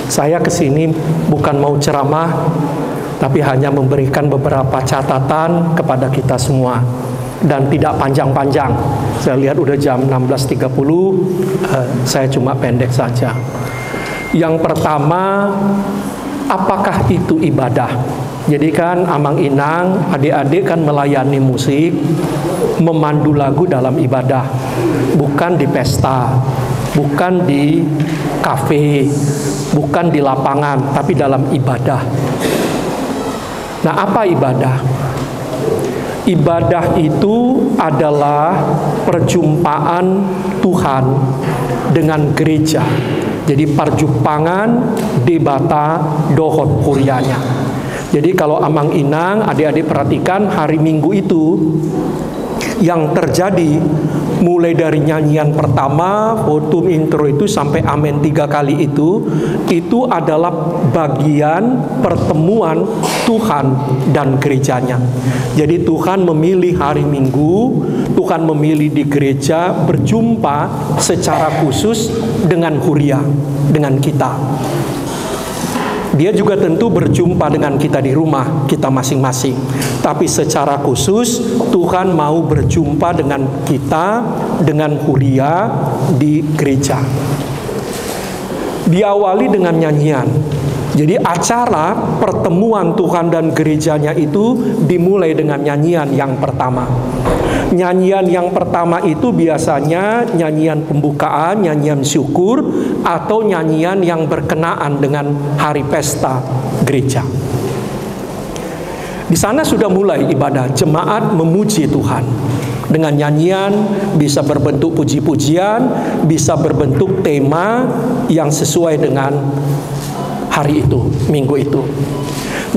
Saya kesini bukan mau ceramah, tapi hanya memberikan beberapa catatan kepada kita semua. Dan tidak panjang-panjang. Saya lihat udah jam 16.30, saya cuma pendek saja. Yang pertama, apakah itu ibadah? Jadi kan Amang Inang, adik-adik kan melayani musik, memandu lagu dalam ibadah. Bukan di pesta, bukan di kafe, bukan di lapangan, tapi dalam ibadah. Nah, apa ibadah? Ibadah itu adalah perjumpaan Tuhan dengan gereja. Jadi perjumpangan debata dohot kuryanya. Jadi kalau Amang Inang, adik-adik perhatikan hari Minggu itu yang terjadi mulai dari nyanyian pertama, fotum intro itu sampai amen 3 kali itu adalah bagian pertemuan Tuhan dan gerejanya. Jadi Tuhan memilih hari Minggu, Tuhan memilih di gereja berjumpa secara khusus dengan huria, dengan kita. Dia juga tentu berjumpa dengan kita di rumah kita masing-masing. Tapi secara khusus Tuhan mau berjumpa dengan kita, dengan huria di gereja. Diawali dengan nyanyian. Jadi acara pertemuan Tuhan dan gerejanya itu dimulai dengan nyanyian yang pertama. Nyanyian yang pertama itu biasanya nyanyian pembukaan, nyanyian syukur, atau nyanyian yang berkenaan dengan hari pesta gereja. Di sana sudah mulai ibadah, jemaat memuji Tuhan. Dengan nyanyian bisa berbentuk puji-pujian, bisa berbentuk tema yang sesuai dengan hari itu, minggu itu.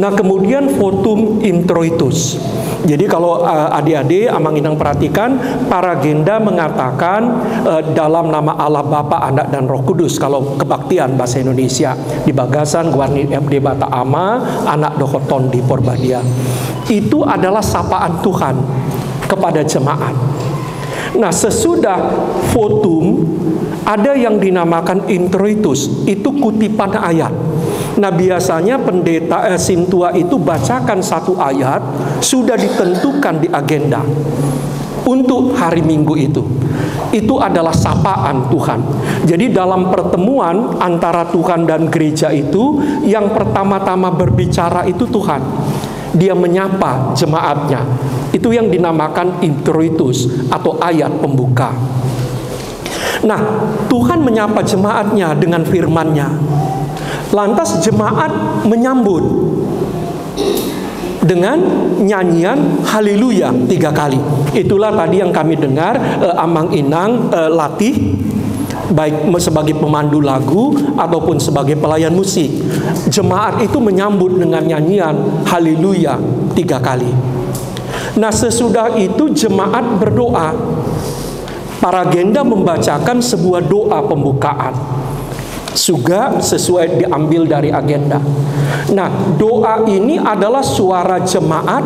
Nah, kemudian votum introitus. Jadi kalau adik-adik Amang Inang perhatikan, para agenda mengatakan dalam nama Allah Bapa, Anak dan Roh Kudus. Kalau kebaktian bahasa Indonesia di Bagasan, Guarni MD Bata Ama, Anak Dohoton di Porbadia. Itu adalah sapaan Tuhan kepada jemaat. Nah, sesudah votum ada yang dinamakan introitus, itu kutipan ayat. Nah, biasanya pendeta sintua itu bacakan satu ayat, sudah ditentukan di agenda untuk hari Minggu itu. Itu adalah sapaan Tuhan. Jadi dalam pertemuan antara Tuhan dan gereja itu, yang pertama-tama berbicara itu Tuhan. Dia menyapa jemaatnya. Itu yang dinamakan introitus atau ayat pembuka. Nah, Tuhan menyapa jemaatnya dengan firman-Nya. Lantas jemaat menyambut dengan nyanyian haleluya 3 kali. Itulah tadi yang kami dengar Amang Inang latih, baik sebagai pemandu lagu ataupun sebagai pelayan musik. Jemaat itu menyambut dengan nyanyian haleluya 3 kali. Nah, sesudah itu jemaat berdoa. Para agenda membacakan sebuah doa pembukaan. Juga sesuai diambil dari agenda. Nah, doa ini adalah suara jemaat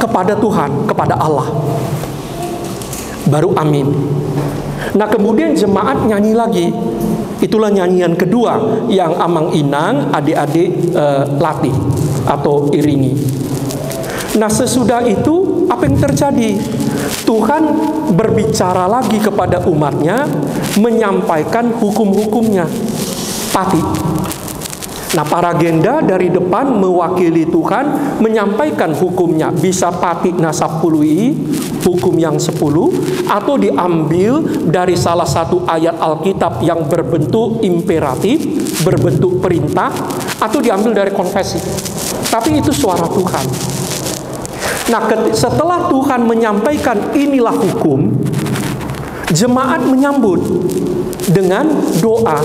kepada Tuhan, kepada Allah. Baru amin. Nah, kemudian jemaat nyanyi lagi. Itulah nyanyian kedua yang Amang Inang adik-adik latih atau iringi. Nah, sesudah itu apa yang terjadi? Tuhan berbicara lagi kepada umatnya, menyampaikan hukum-hukumnya. Pati. Nah, para agenda dari depan mewakili Tuhan menyampaikan hukumnya. Bisa pati nasapului, hukum yang 10, atau diambil dari salah satu ayat Alkitab yang berbentuk imperatif, berbentuk perintah, atau diambil dari konfesi. Tapi itu suara Tuhan. Nah, setelah Tuhan menyampaikan inilah hukum, jemaat menyambut dengan doa.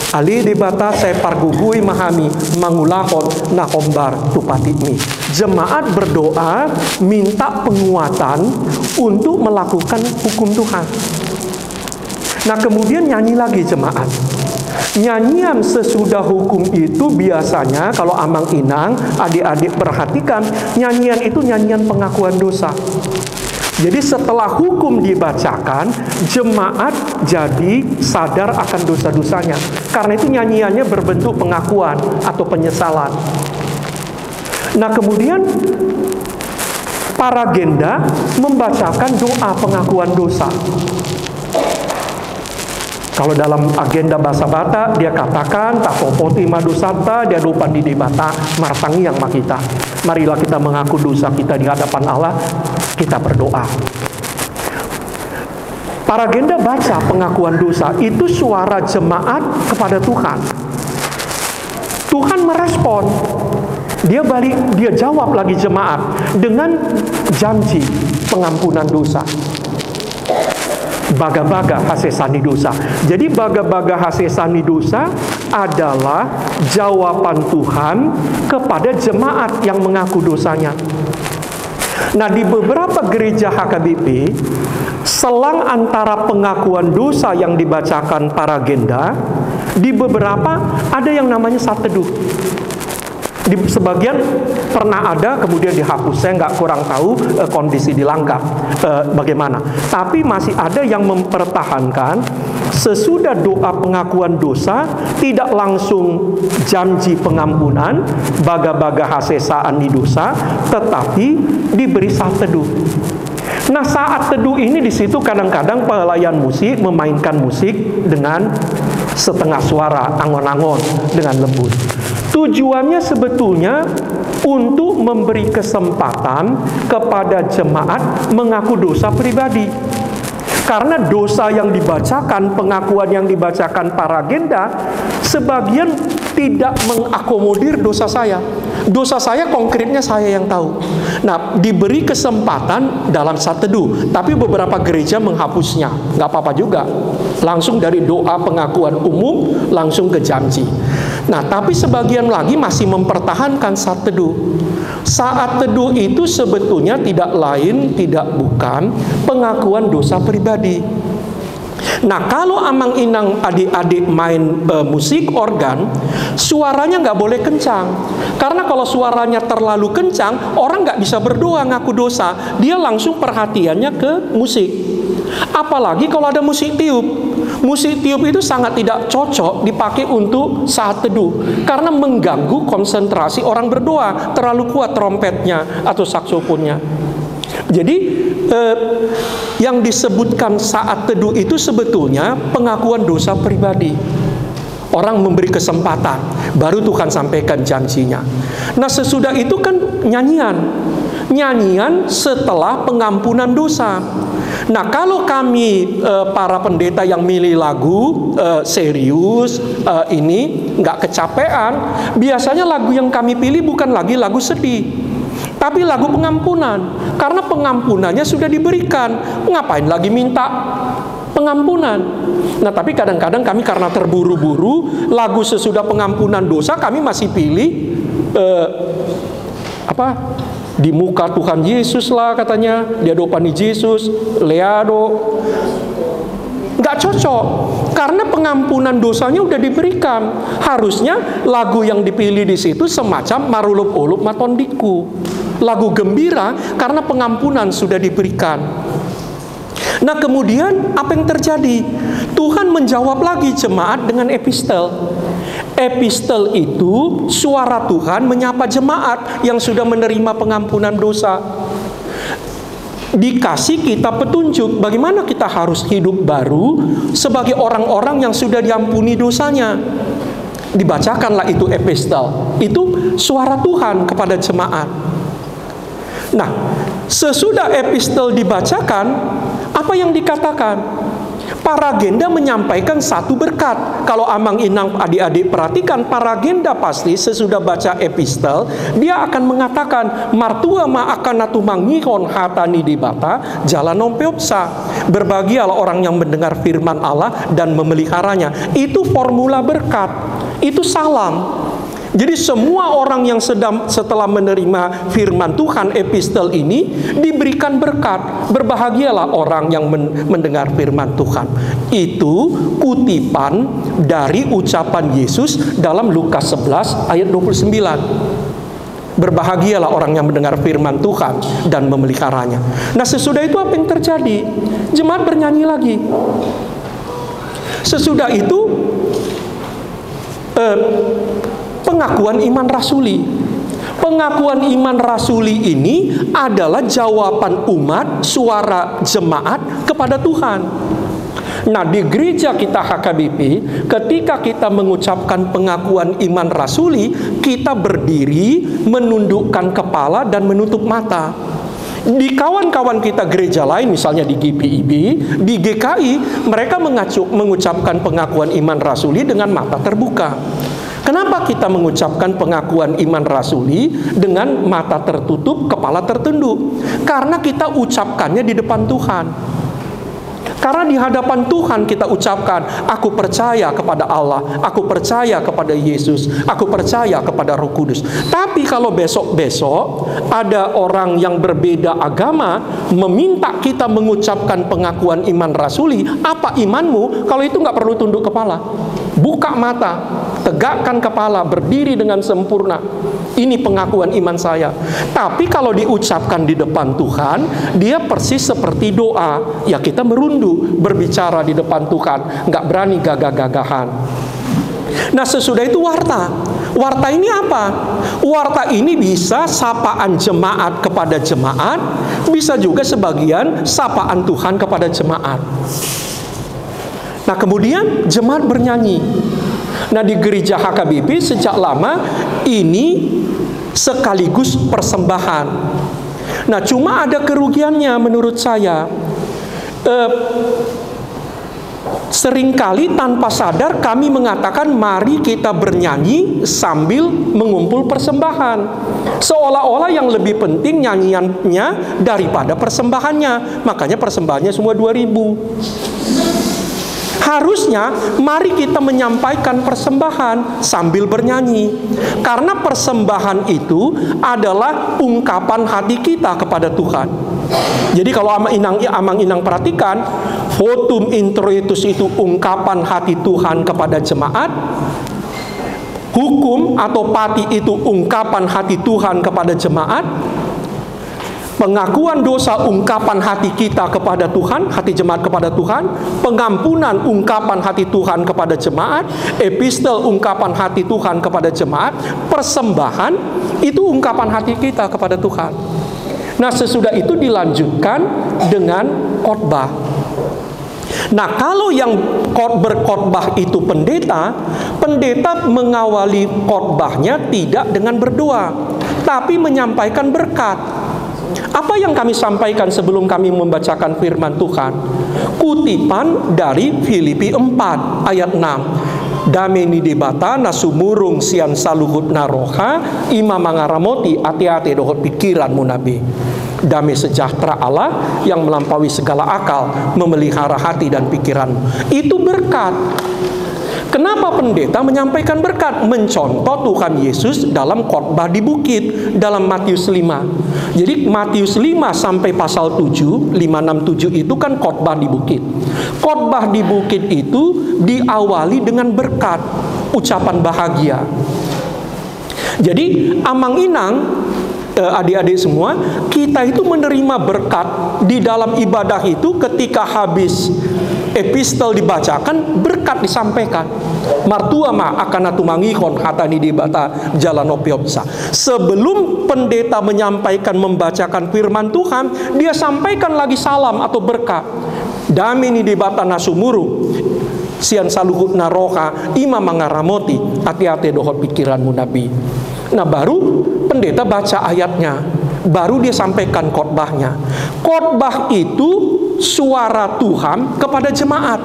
Ali debata saya pargugui mahami mangulakon nakombar tupatimi. Jemaat berdoa minta penguatan untuk melakukan hukum Tuhan. Nah, kemudian nyanyi lagi jemaat. Nyanyian sesudah hukum itu biasanya kalau Amang Inang, adik-adik perhatikan, nyanyian itu nyanyian pengakuan dosa. Jadi setelah hukum dibacakan, jemaat jadi sadar akan dosa-dosanya. Karena itu nyanyiannya berbentuk pengakuan atau penyesalan. Nah, kemudian para genda membacakan doa pengakuan dosa. Kalau dalam agenda bahasa Batak, dia katakan, tapopoti madusanta, dia dopan di debata, martangi yang makita. Marilah kita mengaku dosa kita di hadapan Allah, kita berdoa. Para genda baca pengakuan dosa, itu suara jemaat kepada Tuhan. Tuhan merespon. Dia jawab lagi jemaat dengan janji pengampunan dosa. Baga-baga hasesani dosa. Jadi baga-baga hasesani dosa adalah jawaban Tuhan kepada jemaat yang mengaku dosanya. Nah, di beberapa gereja HKBP, selang antara pengakuan dosa yang dibacakan para genda, di beberapa ada yang namanya saat teduh. Di sebagian pernah ada, kemudian dihapus. Saya nggak kurang tahu kondisi di Langkat bagaimana. Tapi masih ada yang mempertahankan sesudah doa pengakuan dosa, tidak langsung janji pengampunan, baga-baga hasesaan di dosa, tetapi diberi saat teduh. Nah, saat teduh ini di situ kadang-kadang pelayan musik memainkan musik dengan setengah suara, angon-angon dengan lembut. Tujuannya sebetulnya untuk memberi kesempatan kepada jemaat mengaku dosa pribadi. Karena dosa yang dibacakan, pengakuan yang dibacakan para genda, sebagian tidak mengakomodir dosa saya. Dosa saya konkretnya saya yang tahu. Nah, diberi kesempatan dalam saat teduh, tapi beberapa gereja menghapusnya. Nggak apa-apa juga. Langsung dari doa pengakuan umum, langsung ke janji. Nah, tapi sebagian lagi masih mempertahankan saat teduh. Saat teduh itu sebetulnya tidak lain, tidak bukan pengakuan dosa pribadi. Nah, kalau amang inang adik-adik main musik organ, suaranya nggak boleh kencang. Karena kalau suaranya terlalu kencang, orang nggak bisa berdoa ngaku dosa. Dia langsung perhatiannya ke musik. Apalagi kalau ada musik tiup. Musik tiup itu sangat tidak cocok dipakai untuk saat teduh. Karena mengganggu konsentrasi orang berdoa. Terlalu kuat trompetnya atau saksofonnya. Jadi yang disebutkan saat teduh itu sebetulnya pengakuan dosa pribadi. Orang memberi kesempatan, baru Tuhan sampaikan janjinya. Nah, sesudah itu kan nyanyian setelah pengampunan dosa. Nah, kalau kami para pendeta yang milih lagu serius ini nggak kecapean, biasanya lagu yang kami pilih bukan lagi lagu sedih, tapi lagu pengampunan. Karena pengampunannya sudah diberikan. Ngapain lagi minta pengampunan? Nah, tapi kadang-kadang kami karena terburu-buru, lagu sesudah pengampunan dosa kami masih pilih di muka Tuhan Yesus lah katanya, dia dopani Yesus, leado. Nggak cocok, karena pengampunan dosanya udah diberikan. Harusnya lagu yang dipilih di situ semacam marulup-ulup matondiku, lagu gembira karena pengampunan sudah diberikan. Nah, kemudian apa yang terjadi? Tuhan menjawab lagi jemaat dengan epistel. Epistel itu suara Tuhan menyapa jemaat yang sudah menerima pengampunan dosa. Dikasih kita petunjuk bagaimana kita harus hidup baru sebagai orang-orang yang sudah diampuni dosanya. Dibacakanlah itu epistel. Itu suara Tuhan kepada jemaat. Nah, sesudah epistel dibacakan, apa yang dikatakan? Para genda menyampaikan satu berkat. Kalau amang inang adik-adik perhatikan, para genda pasti sesudah baca epistel, dia akan mengatakan, martua ma akan natumangihon hatani dibata jalan nompeopsa. Berbahagialah orang yang mendengar firman Allah dan memeliharanya. Itu formula berkat. Itu salam. Jadi semua orang yang setelah menerima firman Tuhan, epistel ini diberikan berkat. Berbahagialah orang yang mendengar firman Tuhan. Itu kutipan dari ucapan Yesus dalam Lukas 11 ayat 29. Berbahagialah orang yang mendengar firman Tuhan dan memeliharanya. Nah, sesudah itu apa yang terjadi? Jemaat bernyanyi lagi. Sesudah itu pengakuan iman rasuli. Pengakuan iman rasuli ini adalah jawaban umat, suara jemaat kepada Tuhan. Nah, di gereja kita HKBP, ketika kita mengucapkan pengakuan iman rasuli, kita berdiri, menundukkan kepala dan menutup mata. Di kawan-kawan kita gereja lain, misalnya di GPIB, di GKI, mereka mengucapkan pengakuan iman rasuli dengan mata terbuka. Kenapa kita mengucapkan pengakuan iman rasuli dengan mata tertutup, kepala tertunduk? Karena kita ucapkannya di depan Tuhan. Karena di hadapan Tuhan kita ucapkan, aku percaya kepada Allah, aku percaya kepada Yesus, aku percaya kepada Roh Kudus. Tapi kalau besok-besok ada orang yang berbeda agama meminta kita mengucapkan pengakuan iman rasuli, apa imanmu? Kalau itu nggak perlu tunduk kepala, buka mata, tegakkan kepala, berdiri dengan sempurna. Ini pengakuan iman saya. Tapi kalau diucapkan di depan Tuhan, dia persis seperti doa. Ya, kita merunduk berbicara di depan Tuhan, nggak berani gagah-gagahan. Nah, sesudah itu warta. Warta ini apa? Warta ini bisa sapaan jemaat kepada jemaat, bisa juga sebagian sapaan Tuhan kepada jemaat. Nah, kemudian jemaat bernyanyi. Nah, di gereja HKBP sejak lama ini sekaligus persembahan. Nah, cuma ada kerugiannya menurut saya. Seringkali tanpa sadar kami mengatakan mari kita bernyanyi sambil mengumpul persembahan. Seolah-olah yang lebih penting nyanyiannya daripada persembahannya. Makanya persembahannya semua 2.000. Harusnya mari kita menyampaikan persembahan sambil bernyanyi. Karena persembahan itu adalah ungkapan hati kita kepada Tuhan. Jadi kalau Amang Inang perhatikan, votum introitus itu ungkapan hati Tuhan kepada jemaat. Hukum atau pati itu ungkapan hati Tuhan kepada jemaat. Pengakuan dosa ungkapan hati kita kepada Tuhan, hati jemaat kepada Tuhan. Pengampunan ungkapan hati Tuhan kepada jemaat. Epistel ungkapan hati Tuhan kepada jemaat. Persembahan itu ungkapan hati kita kepada Tuhan. Nah, sesudah itu dilanjutkan dengan khotbah. Nah, kalau yang berkhotbah itu pendeta mengawali khotbahnya tidak dengan berdoa, tapi menyampaikan berkat. Apa yang kami sampaikan sebelum kami membacakan firman Tuhan? Kutipan dari Filipi 4 ayat 6. Dameni debata nasumurung sian saluhut naroha ima mangaramoti ati-ati dohot pikiranmu nabi. Damai sejahtera Allah yang melampaui segala akal memelihara hati dan pikiranmu. Itu berkat. Kenapa pendeta menyampaikan berkat? Mencontoh Tuhan Yesus dalam khotbah di bukit dalam Matius 5. Jadi Matius 5 sampai pasal 7, 5, 6, 7 itu kan khotbah di bukit. Khotbah di bukit itu diawali dengan berkat, ucapan bahagia. Jadi Amang Inang, adik-adik semua, kita itu menerima berkat di dalam ibadah itu ketika habis epistel dibacakan, berkat disampaikan. Martua ma akan atumangikon hatani dibata jalan opiopsa. Sebelum pendeta menyampaikan membacakan firman Tuhan, dia sampaikan lagi salam atau berkat. Damini dibata nasumuru sian saluhut naroha ima mangaramoti hati-hati dohot pikiranmu nabi. Nah, baru pendeta baca ayatnya, baru dia sampaikan khotbahnya. Khotbah itu suara Tuhan kepada jemaat.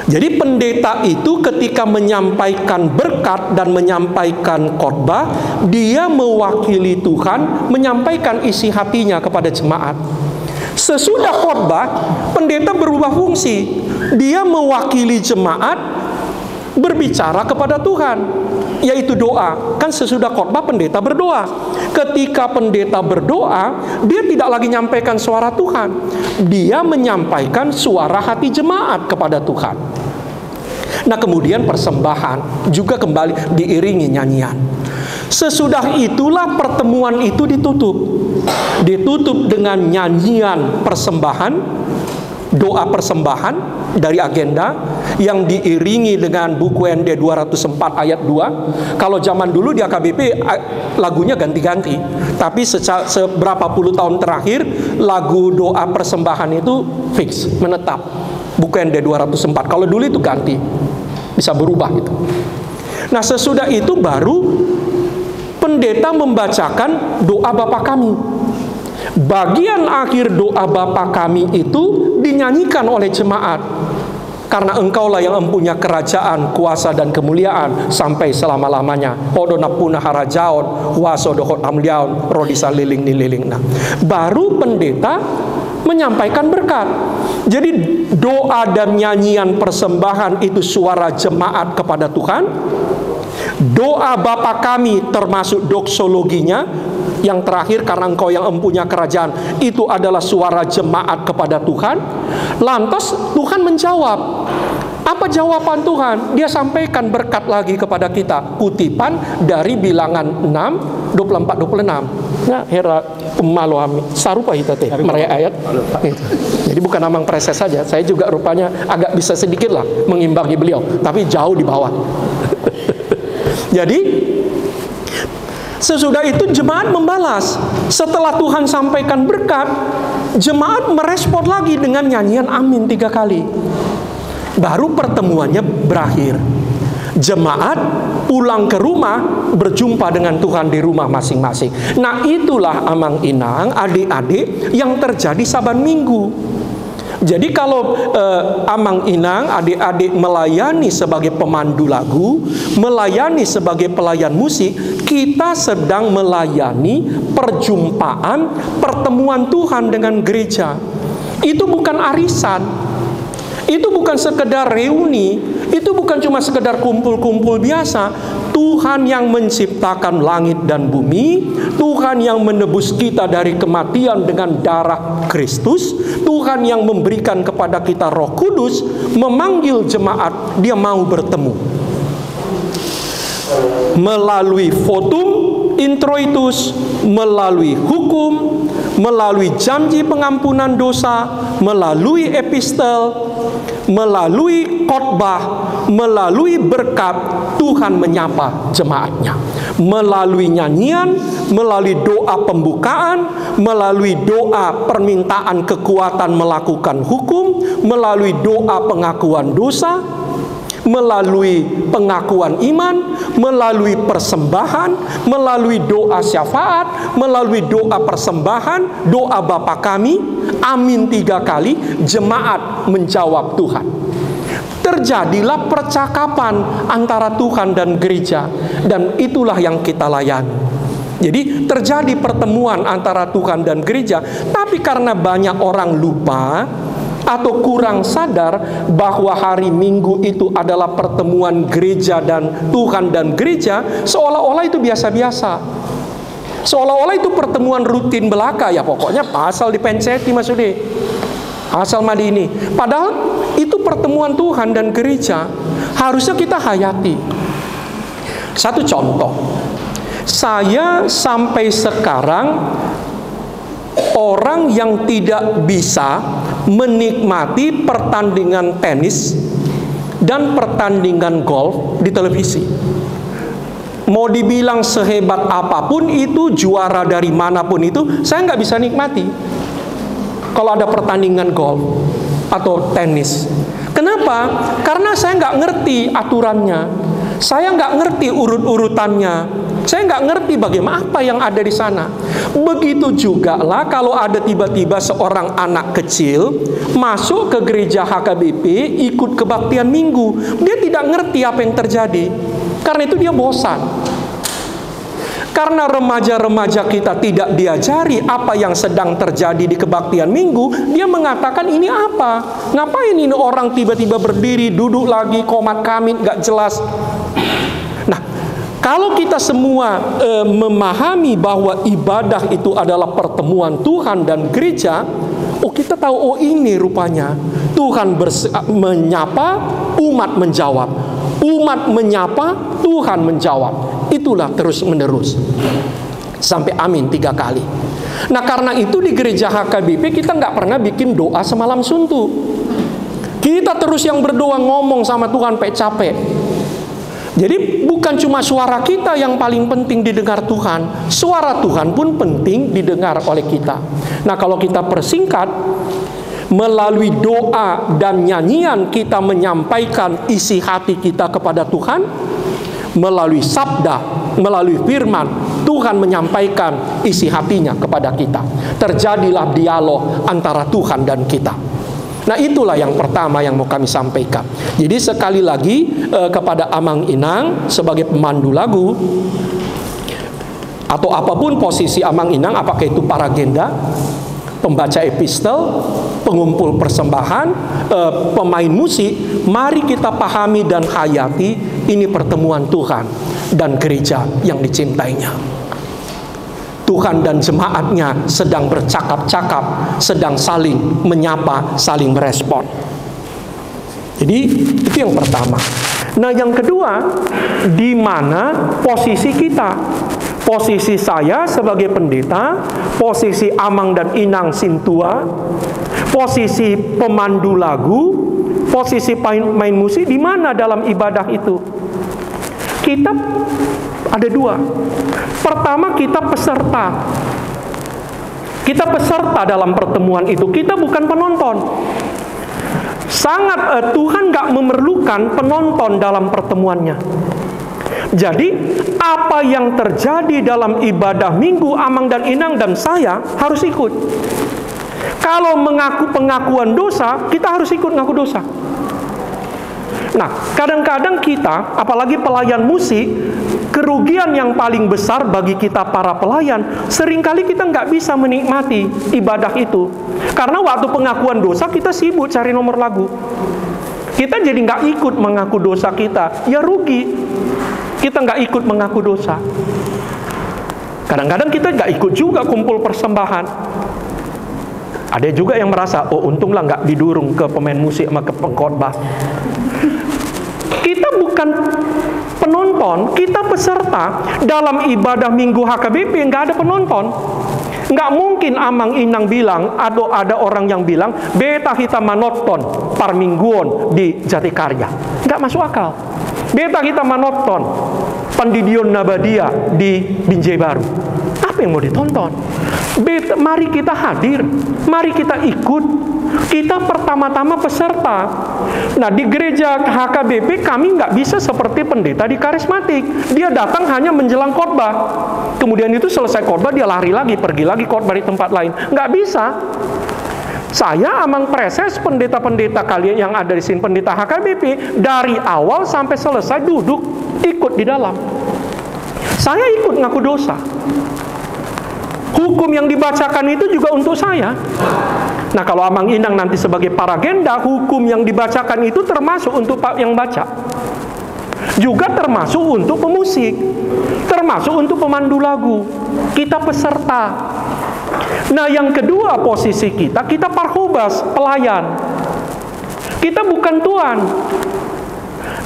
Jadi pendeta itu ketika menyampaikan berkat dan menyampaikan khotbah, dia mewakili Tuhan, menyampaikan isi hatinya kepada jemaat. Sesudah khotbah, pendeta berubah fungsi. Dia mewakili jemaat berbicara kepada Tuhan, yaitu doa. Kan sesudah khotbah pendeta berdoa. Ketika pendeta berdoa, dia tidak lagi menyampaikan suara Tuhan, dia menyampaikan suara hati jemaat kepada Tuhan. Nah, kemudian persembahan juga kembali diiringi nyanyian. Sesudah itulah pertemuan itu ditutup. Ditutup dengan nyanyian persembahan, doa persembahan dari agenda yang diiringi dengan buku ND 204 ayat 2. Kalau zaman dulu di AKBP lagunya ganti-ganti, tapi seberapa puluh tahun terakhir lagu doa persembahan itu fix, menetap. Buku ND 204. Kalau dulu itu ganti, bisa berubah gitu. Nah, sesudah itu baru pendeta membacakan doa Bapa Kami. Bagian akhir doa Bapa Kami itu dinyanyikan oleh jemaat. Karena Engkaulah yang mempunyai kerajaan, kuasa dan kemuliaan sampai selama-lamanya. Hodona punah harajaon, waso dohot amliaon, rodisa liling nililing. Nah, baru pendeta menyampaikan berkat. Jadi doa dan nyanyian persembahan itu suara jemaat kepada Tuhan. Doa Bapa Kami termasuk doksologinya, yang terakhir, karena Engkau yang mempunyai kerajaan, itu adalah suara jemaat kepada Tuhan. Lantas Tuhan menjawab. Apa jawaban Tuhan? Dia sampaikan berkat lagi kepada kita. Kutipan dari Bilangan 6, 24-26. Ya, hera maluami. Sarupa kita teh, meraya ayat. Jadi bukan amang preses saja. Saya juga rupanya agak bisa sedikit lah mengimbangi beliau. Tapi jauh di bawah. Jadi, sesudah itu jemaat membalas. Setelah Tuhan sampaikan berkat, jemaat merespon lagi dengan nyanyian amin 3 kali. Baru pertemuannya berakhir. Jemaat pulang ke rumah, berjumpa dengan Tuhan di rumah masing-masing. Nah, itulah amang inang, adik-adik, yang terjadi Saban Minggu. Jadi kalau amang inang, adik-adik melayani sebagai pemandu lagu, melayani sebagai pelayan musik, kita sedang melayani perjumpaan, pertemuan Tuhan dengan gereja. Itu bukan arisan. Itu bukan sekedar reuni, itu bukan cuma sekedar kumpul-kumpul biasa. Tuhan yang menciptakan langit dan bumi, Tuhan yang menebus kita dari kematian dengan darah Kristus, Tuhan yang memberikan kepada kita Roh Kudus, memanggil jemaat, dia mau bertemu. Melalui votum introitus, melalui hukum, melalui janji pengampunan dosa, melalui epistel, melalui khotbah, melalui berkat, Tuhan menyapa jemaatnya. Melalui nyanyian, melalui doa pembukaan, melalui doa permintaan kekuatan melakukan hukum, melalui doa pengakuan dosa, melalui pengakuan iman, melalui persembahan, melalui doa syafaat, melalui doa persembahan, doa Bapa Kami, amin 3 kali, jemaat menjawab Tuhan. Terjadilah percakapan antara Tuhan dan gereja, dan itulah yang kita layani. Jadi terjadi pertemuan antara Tuhan dan gereja, tapi karena banyak orang lupa atau kurang sadar bahwa hari Minggu itu adalah pertemuan gereja dan Tuhan dan gereja, seolah-olah itu biasa-biasa. Seolah-olah itu pertemuan rutin belaka, ya pokoknya asal dipenceti Mas Ude, asal madi ini. Padahal itu pertemuan Tuhan dan gereja, harusnya kita hayati. Satu contoh, saya sampai sekarang orang yang tidak bisa menikmati pertandingan tenis dan pertandingan golf di televisi. Mau dibilang sehebat apapun itu, juara dari manapun itu, saya nggak bisa nikmati kalau ada pertandingan golf atau tenis. Kenapa? Karena saya nggak ngerti aturannya, saya nggak ngerti urut-urutannya, saya nggak ngerti bagaimana apa yang ada di sana. Begitu juga lah kalau ada tiba-tiba seorang anak kecil masuk ke gereja HKBP, ikut kebaktian minggu, dia tidak ngerti apa yang terjadi. Karena itu dia bosan. Karena remaja-remaja kita tidak diajari apa yang sedang terjadi di kebaktian minggu, dia mengatakan ini apa? Ngapain ini orang tiba-tiba berdiri, duduk lagi, komat kamit, gak jelas. Nah, kalau kita semua memahami bahwa ibadah itu adalah pertemuan Tuhan dan gereja, oh kita tahu, oh ini rupanya Tuhan menyapa, umat menjawab. Umat menyapa, Tuhan menjawab. Itulah terus menerus. Sampai amin 3 kali. Nah karena itu di gereja HKBP kita nggak pernah bikin doa semalam suntuk. Kita terus yang berdoa ngomong sama Tuhan sampai capek. Jadi bukan cuma suara kita yang paling penting didengar Tuhan, suara Tuhan pun penting didengar oleh kita. Nah kalau kita persingkat, melalui doa dan nyanyian kita menyampaikan isi hati kita kepada Tuhan, melalui sabda, melalui firman, Tuhan menyampaikan isi hatinya kepada kita. Terjadilah dialog antara Tuhan dan kita. Nah itulah yang pertama yang mau kami sampaikan. Jadi sekali lagi kepada Amang Inang sebagai pemandu lagu, atau apapun posisi Amang Inang, apakah itu paragenda, pembaca epistel, pengumpul persembahan, pemain musik, mari kita pahami dan hayati ini pertemuan Tuhan dan gereja yang dicintainya. Tuhan dan jemaatnya sedang bercakap-cakap, sedang saling menyapa, saling merespon. Jadi itu yang pertama. Nah yang kedua, di mana posisi kita? Posisi saya sebagai pendeta, posisi Amang dan Inang Sintua, posisi pemandu lagu, posisi main musik, di mana dalam ibadah itu? Kita ada 2. Pertama, kita peserta. Kita peserta dalam pertemuan itu. Kita bukan penonton. Tuhan gak memerlukan penonton dalam pertemuannya. Jadi, apa yang terjadi dalam ibadah minggu Amang dan Inang dan saya harus ikut. Kalau mengaku pengakuan dosa, kita harus ikut ngaku dosa. Nah, kadang-kadang kita, apalagi pelayan musik, kerugian yang paling besar bagi kita para pelayan, seringkali kita nggak bisa menikmati ibadah itu. Karena waktu pengakuan dosa, kita sibuk cari nomor lagu. Kita jadi nggak ikut mengaku dosa kita, ya rugi. Kita nggak ikut mengaku dosa. Kadang-kadang kita nggak ikut juga kumpul persembahan. Ada juga yang merasa, oh untunglah nggak didurung ke pemain musik sama ke pengkhotbah. Kita bukan penonton, kita peserta. Dalam ibadah minggu HKBP nggak ada penonton. Nggak mungkin Amang Inang bilang, ada orang yang bilang, beta kita manoton parmingguon di Jatikarya. Nggak masuk akal. Beta kita manoton Pandidion Nabadia di Binjai Baru. Apa yang mau ditonton? Mari kita hadir, mari kita ikut. Kita pertama-tama peserta. Nah di gereja HKBP kami nggak bisa seperti pendeta di karismatik. Dia datang hanya menjelang khotbah. Kemudian itu selesai khotbah dia lari lagi, pergi lagi khotbah di tempat lain. Nggak bisa. Saya Amang Preses, pendeta-pendeta kalian yang ada di sini, pendeta HKBP, dari awal sampai selesai duduk, ikut di dalam. Saya ikut ngaku dosa. Hukum yang dibacakan itu juga untuk saya. Nah kalau Amang Inang nanti sebagai paragenda, hukum yang dibacakan itu termasuk untuk Pak yang baca. Juga termasuk untuk pemusik. Termasuk untuk pemandu lagu. Kita peserta. Nah yang kedua posisi kita parhobas, pelayan. Kita bukan tuan.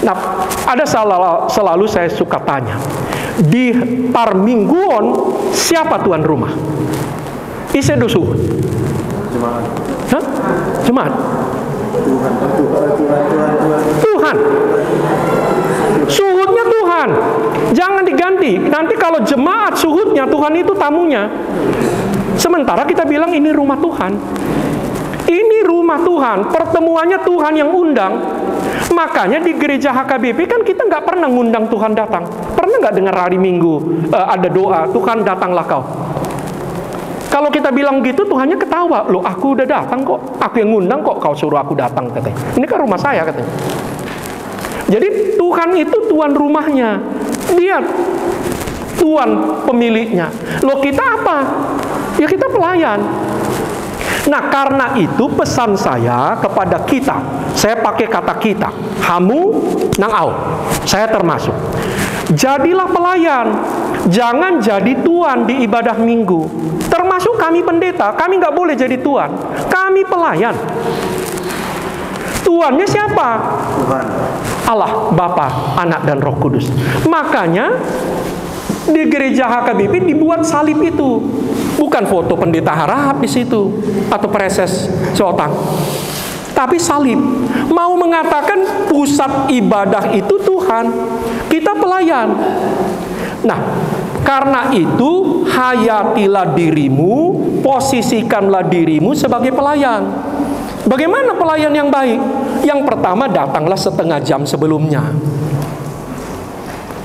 Nah ada selalu saya suka tanya, di parmingguon siapa tuan rumah? Ise dosu? Jemaat. Hah? Jemaat? Tuhan. Suhudnya Tuhan. Jangan diganti. Nanti kalau jemaat suhudnya, Tuhan itu tamunya. Sementara kita bilang ini rumah Tuhan. Ini rumah Tuhan. Pertemuannya Tuhan yang undang. Makanya di gereja HKBP kan kita nggak pernah ngundang Tuhan datang. Pernah nggak dengar hari Minggu ada doa, Tuhan datanglah kau. Kalau kita bilang gitu, Tuhannya ketawa. Loh, aku udah datang kok. Aku yang ngundang kok, kau suruh aku datang, katanya. Ini kan rumah saya, katanya. Jadi Tuhan itu tuan rumahnya. Dia tuan pemiliknya. Loh, kita apa? Ya kita pelayan. Nah, karena itu pesan saya kepada kita. Saya pakai kata kita. Hamu nang au. Saya termasuk. Jadilah pelayan. Jangan jadi tuan di ibadah minggu. Termasuk kami pendeta, kami nggak boleh jadi tuan. Kami pelayan. Tuannya siapa? Tuhan. Allah, Bapa, Anak, dan Roh Kudus. Makanya Di gereja HKBP dibuat salib itu, bukan foto pendeta Harahap di situ atau Preses Sotang, tapi salib. Mau mengatakan pusat ibadah itu Tuhan, kita pelayan. Nah, karena itu hayatilah dirimu, posisikanlah dirimu sebagai pelayan. Bagaimana pelayan yang baik? Yang pertama, datanglah setengah jam sebelumnya.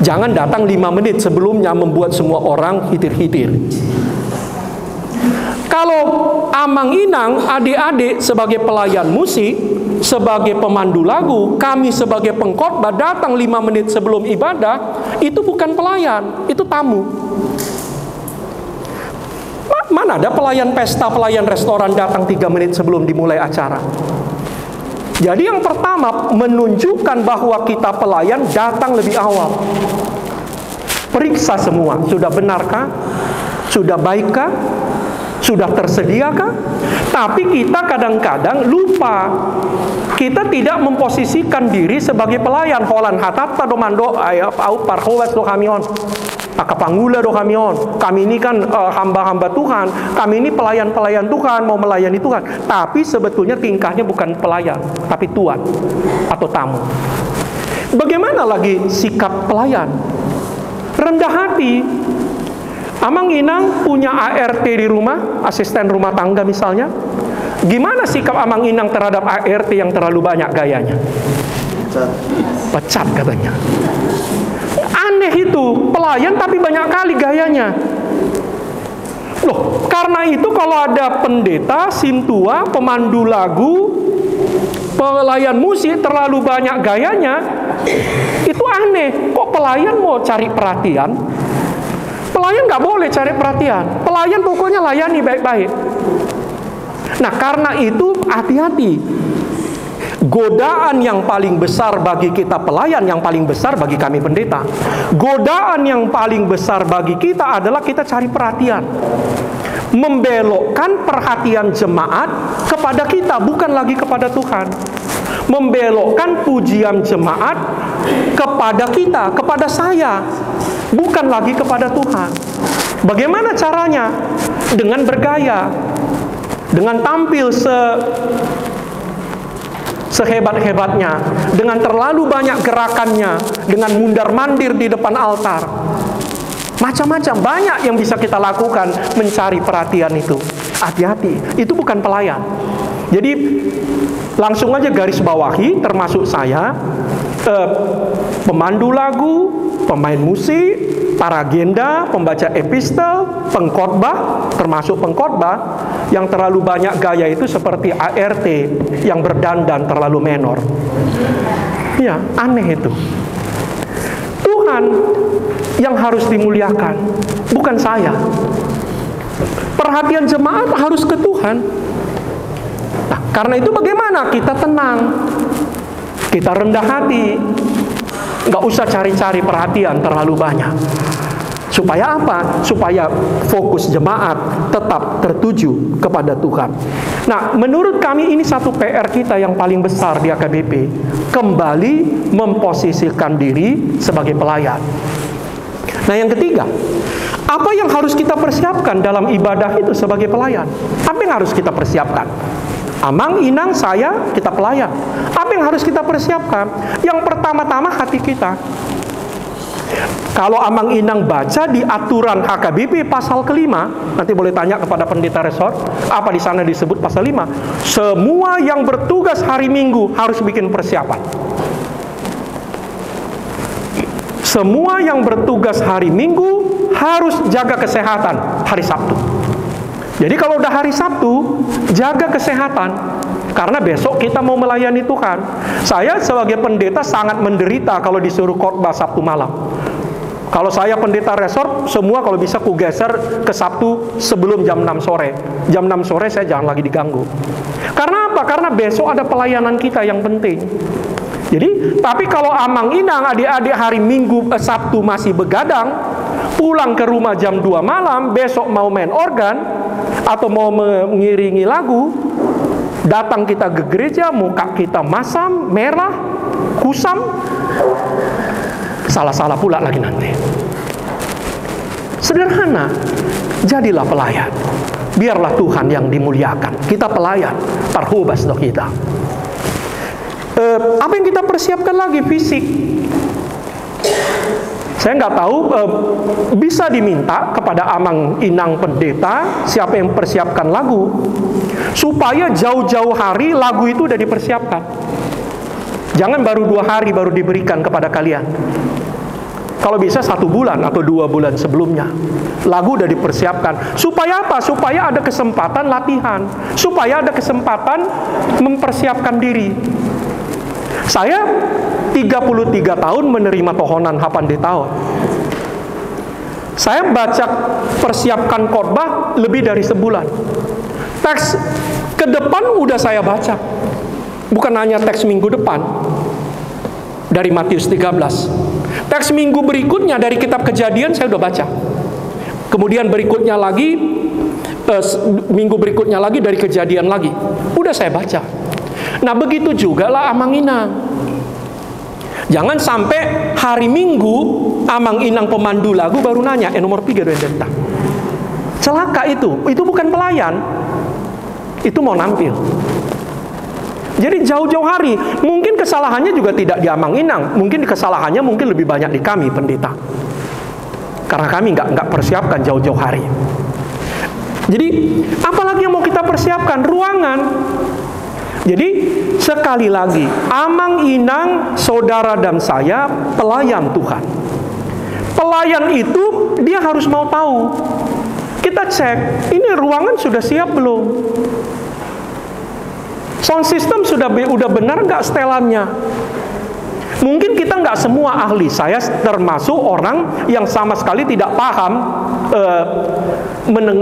Jangan datang 5 menit sebelumnya membuat semua orang hitir-hitir. Kalau Amang Inang, adik-adik sebagai pelayan musik, sebagai pemandu lagu, kami sebagai pengkhotbah datang 5 menit sebelum ibadah, itu bukan pelayan, itu tamu. Mana ada pelayan pesta, pelayan restoran datang 3 menit sebelum dimulai acara. Jadi yang pertama, menunjukkan bahwa kita pelayan, datang lebih awal. Periksa semua, sudah benarkah? Sudah baikkah? Sudah tersediakah? Tapi kita kadang-kadang lupa. Kita tidak memposisikan diri sebagai pelayan. Holan hatata domando au parhowas do kamion. Akapangula do kamion. Kami ini kan hamba-hamba Tuhan. Kami ini pelayan-pelayan Tuhan, mau melayani Tuhan. Tapi sebetulnya tingkahnya bukan pelayan, tapi tuan atau tamu. Bagaimana lagi sikap pelayan? Rendah hati. Amang Inang punya ART di rumah, asisten rumah tangga misalnya. Gimana sikap Amang Inang terhadap ART yang terlalu banyak gayanya? Pecat katanya. Aneh itu, pelayan tapi banyak kali gayanya. Loh, karena itu kalau ada pendeta, sintua, pemandu lagu, pelayan musik terlalu banyak gayanya, itu aneh. Kok pelayan mau cari perhatian? Pelayan nggak boleh cari perhatian. Pelayan pokoknya layani baik-baik. Nah, karena itu hati-hati. Godaan yang paling besar bagi kita pelayan, yang paling besar bagi kami pendeta. Godaan yang paling besar bagi kita adalah kita cari perhatian. Membelokkan perhatian jemaat kepada kita, bukan lagi kepada Tuhan. Membelokkan pujian jemaat kepada kita, kepada saya, bukan lagi kepada Tuhan. Bagaimana caranya? Dengan bergaya, dengan tampil sehebat-hebatnya, dengan terlalu banyak gerakannya, dengan mundar-mandir di depan altar. Macam-macam, banyak yang bisa kita lakukan mencari perhatian itu. Hati-hati, itu bukan pelayan. Jadi langsung aja garis bawahi, termasuk saya, pemandu lagu, pemain musik, paragenda, pembaca epistel, pengkhotbah, termasuk pengkhotbah, yang terlalu banyak gaya itu seperti ART yang berdandan terlalu menor. Ya, aneh itu. Tuhan yang harus dimuliakan, bukan saya. Perhatian jemaat harus ke Tuhan. Nah, karena itu bagaimana kita tenang, kita rendah hati, nggak usah cari-cari perhatian terlalu banyak. Supaya apa? Supaya fokus jemaat tetap tertuju kepada Tuhan. Nah, menurut kami ini satu PR kita yang paling besar di AKBP. Kembali memposisikan diri sebagai pelayan. Nah, yang ketiga, apa yang harus kita persiapkan dalam ibadah itu sebagai pelayan? Apa yang harus kita persiapkan? Amang, Inang, saya, kita pelayan. Apa yang harus kita persiapkan? Yang pertama-tama hati kita. Kalau Amang Inang baca di aturan HKBP pasal kelima, nanti boleh tanya kepada pendeta resort, apa di sana disebut pasal 5. Semua yang bertugas hari Minggu harus bikin persiapan. Semua yang bertugas hari Minggu harus jaga kesehatan hari Sabtu. Jadi kalau udah hari Sabtu, jaga kesehatan. Karena besok kita mau melayani Tuhan. Saya sebagai pendeta sangat menderita kalau disuruh khotbah Sabtu malam. Kalau saya pendeta resort, semua kalau bisa kugeser ke Sabtu sebelum jam 6 sore. Jam 6 sore saya jangan lagi diganggu. Karena apa? Karena besok ada pelayanan kita yang penting. Jadi, tapi kalau Amang Inang, adik-adik hari Minggu, Sabtu masih begadang, pulang ke rumah jam 2 malam, besok mau main organ, atau mau mengiringi lagu, datang kita ke gereja, muka kita masam, merah, kusam, salah-salah pula lagi nanti. Sederhana, jadilah pelayan. Biarlah Tuhan yang dimuliakan. Kita pelayan, parhubas dok kita. Apa yang kita persiapkan lagi? Fisik. Saya nggak tahu, bisa diminta kepada amang inang pendeta siapa yang persiapkan lagu, supaya jauh-jauh hari lagu itu udah dipersiapkan. Jangan baru 2 hari baru diberikan kepada kalian. Kalau bisa 1 bulan atau 2 bulan sebelumnya lagu udah dipersiapkan. Supaya apa? Supaya ada kesempatan latihan, supaya ada kesempatan mempersiapkan diri. Saya 33 tahun menerima tohonan Hapandetaon. Saya baca persiapkan khotbah lebih dari sebulan. Teks ke depan udah saya baca. Bukan hanya teks minggu depan dari Matius 13. Teks minggu berikutnya dari kitab Kejadian saya udah baca. Kemudian berikutnya lagi, minggu berikutnya lagi dari Kejadian lagi. Udah saya baca. Nah begitu juga lah Amang Inang. Jangan sampai hari Minggu Amang Inang pemandu lagu baru nanya, nomor 3 doang dentang. Celaka itu bukan pelayan. Itu mau nampil. Jadi jauh-jauh hari, mungkin kesalahannya juga tidak di Amang Inang, mungkin kesalahannya mungkin lebih banyak di kami pendeta. Karena kami nggak persiapkan jauh-jauh hari. Jadi apalagi yang mau kita persiapkan? Ruangan. Jadi sekali lagi, Amang Inang, saudara dan saya pelayan Tuhan. Pelayan itu dia harus mau tahu. Kita cek, ini ruangan sudah siap belum? Sound system udah benar nggak setelannya? Mungkin kita nggak semua ahli. Saya termasuk orang yang sama sekali tidak paham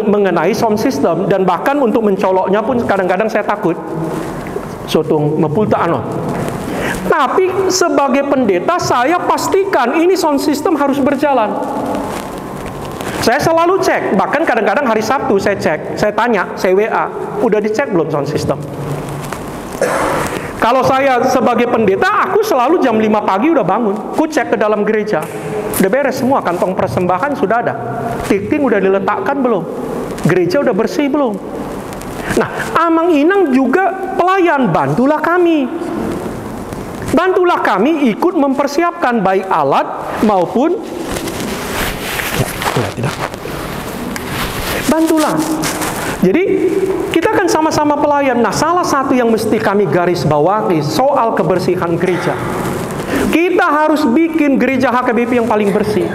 mengenai sound system, dan bahkan untuk mencoloknya pun kadang-kadang saya takut. Sotung mepulta anon. Tapi sebagai pendeta saya pastikan ini sound system harus berjalan. Saya selalu cek, bahkan kadang-kadang hari Sabtu saya cek, saya tanya, saya WA, udah dicek belum sound system? Kalau saya sebagai pendeta, aku selalu jam 5 pagi udah bangun, ku cek ke dalam gereja, udah beres semua, kantong persembahan sudah ada, tikting udah diletakkan belum, gereja udah bersih belum. Nah, Amang Inang juga pelayan, bantulah kami. Bantulah kami ikut mempersiapkan baik alat maupun tidak. Bantulah. Jadi kita kan sama-sama pelayan. Nah, salah satu yang mesti kami garis bawahi soal kebersihan gereja. Kita harus bikin gereja HKBP yang paling bersih.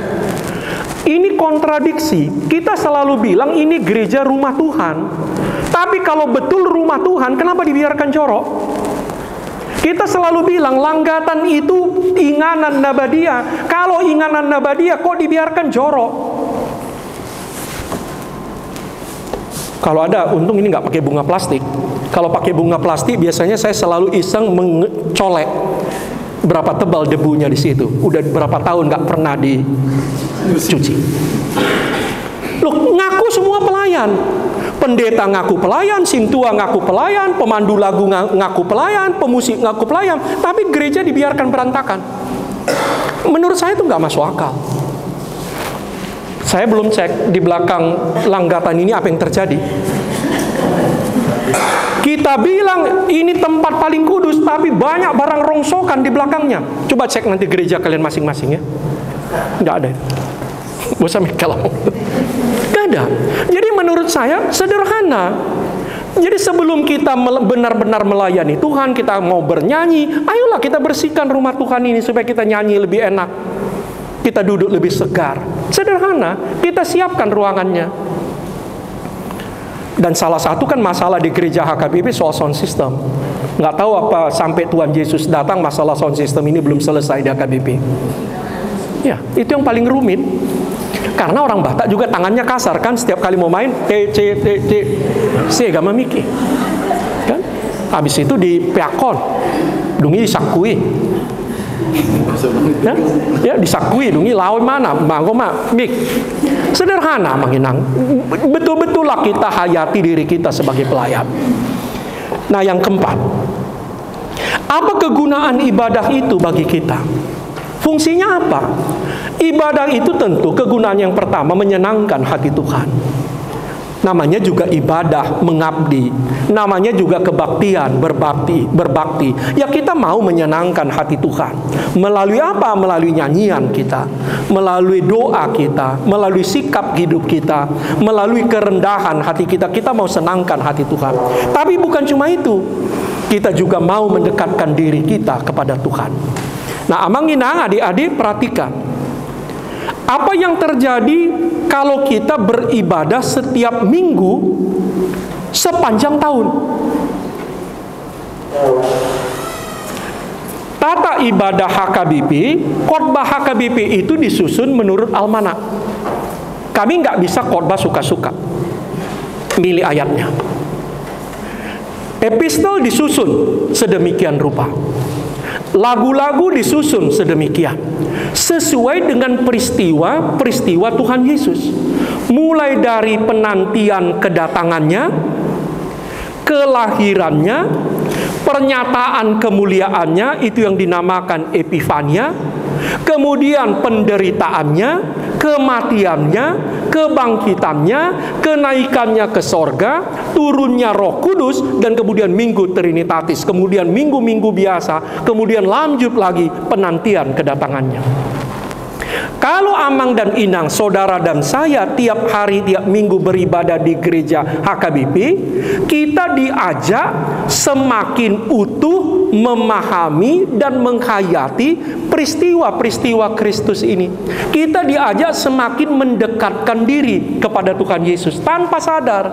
Ini kontradiksi. Kita selalu bilang ini gereja rumah Tuhan. Tapi kalau betul rumah Tuhan, kenapa dibiarkan jorok? Kita selalu bilang Langgatan itu inganan Nabadia. Kalau inganan Nabadia kok dibiarkan jorok? Kalau ada, untung ini nggak pakai bunga plastik. Kalau pakai bunga plastik, biasanya saya selalu iseng mencolek berapa tebal debunya di situ. Udah berapa tahun nggak pernah dicuci. Loh, ngaku semua pelayan. Pendeta ngaku pelayan, sintua ngaku pelayan, pemandu lagu ngaku pelayan, pemusik ngaku pelayan, tapi gereja dibiarkan berantakan. Menurut saya itu nggak masuk akal. Saya belum cek di belakang Langgatan ini apa yang terjadi. Kita bilang ini tempat paling kudus, tapi banyak barang rongsokan di belakangnya. Coba cek nanti gereja kalian masing-masing ya. Nggak ada. Bosan kalau nggak ada. Jadi menurut saya sederhana. Jadi sebelum kita benar-benar melayani Tuhan, kita mau bernyanyi, ayolah kita bersihkan rumah Tuhan ini supaya kita nyanyi lebih enak, kita duduk lebih segar. Sederhana, kita siapkan ruangannya. Dan salah satu kan masalah di gereja HKBP soal sound system. Nggak tahu apa sampai Tuhan Yesus datang masalah sound system ini belum selesai di HKBP. Ya, itu yang paling rumit. Karena orang Batak juga tangannya kasar kan, setiap kali mau main C gama miki kan, habis itu di peakon dungi disakui ya disakui dungi lawan mana mangoma mik. Sederhana menginang, betul-betullah kita hayati diri kita sebagai pelayan. Nah, yang keempat, apa kegunaan ibadah itu bagi kita? Fungsinya apa? Ibadah itu tentu kegunaan yang pertama menyenangkan hati Tuhan. Namanya juga ibadah, mengabdi. Namanya juga kebaktian, berbakti. Ya kita mau menyenangkan hati Tuhan. Melalui apa? Melalui nyanyian kita, melalui doa kita, melalui sikap hidup kita, melalui kerendahan hati kita. Kita mau senangkan hati Tuhan. Tapi bukan cuma itu. Kita juga mau mendekatkan diri kita kepada Tuhan. Nah, Amang Inang, adik-adik perhatikan. Apa yang terjadi kalau kita beribadah setiap minggu sepanjang tahun? Tata ibadah HKBP, khotbah HKBP itu disusun menurut almanak. Kami nggak bisa khotbah suka-suka, milih ayatnya. Epistol disusun sedemikian rupa. Lagu-lagu disusun sedemikian sesuai dengan peristiwa Tuhan Yesus, mulai dari penantian kedatangannya, kelahirannya, pernyataan kemuliaannya, itu yang dinamakan Epifania, kemudian penderitaannya, kematiannya, kebangkitannya, kenaikannya ke sorga, turunnya Roh Kudus, dan kemudian Minggu Trinitatis, kemudian minggu-minggu biasa, kemudian lanjut lagi penantian kedatangannya. Kalau Amang dan Inang, saudara dan saya tiap hari, tiap minggu beribadah di gereja HKBP, kita diajak semakin utuh memahami dan menghayati peristiwa-peristiwa Kristus ini. Kita diajak semakin mendekatkan diri kepada Tuhan Yesus tanpa sadar.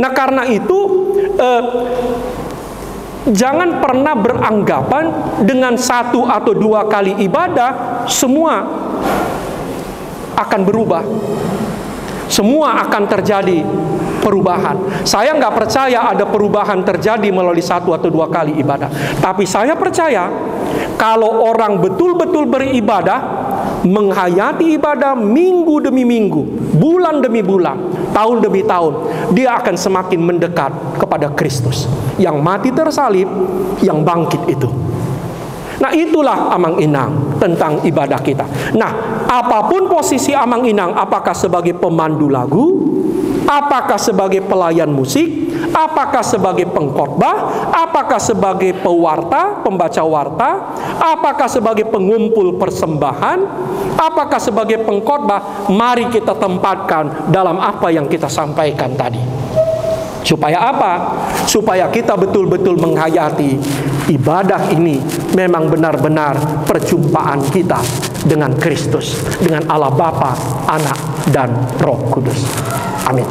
Nah, karena itu jangan pernah beranggapan dengan 1 atau 2 kali ibadah semua akan berubah, semua akan terjadi perubahan. Saya nggak percaya ada perubahan terjadi melalui 1 atau 2 kali ibadah. Tapi saya percaya kalau orang betul-betul beribadah, menghayati ibadah minggu demi minggu, bulan demi bulan, tahun demi tahun, dia akan semakin mendekat kepada Kristus yang mati tersalib, yang bangkit itu. Nah, itulah Amang Inang tentang ibadah kita. Nah, apapun posisi Amang Inang, apakah sebagai pemandu lagu, apakah sebagai pelayan musik, apakah sebagai pengkhotbah, apakah sebagai pewarta, pembaca warta, apakah sebagai pengumpul persembahan, apakah sebagai pengkhotbah, mari kita tempatkan dalam apa yang kita sampaikan tadi. Supaya apa? Supaya kita betul-betul menghayati ibadah ini memang benar-benar perjumpaan kita dengan Kristus, dengan Allah Bapa, Anak, dan Roh Kudus. Amin.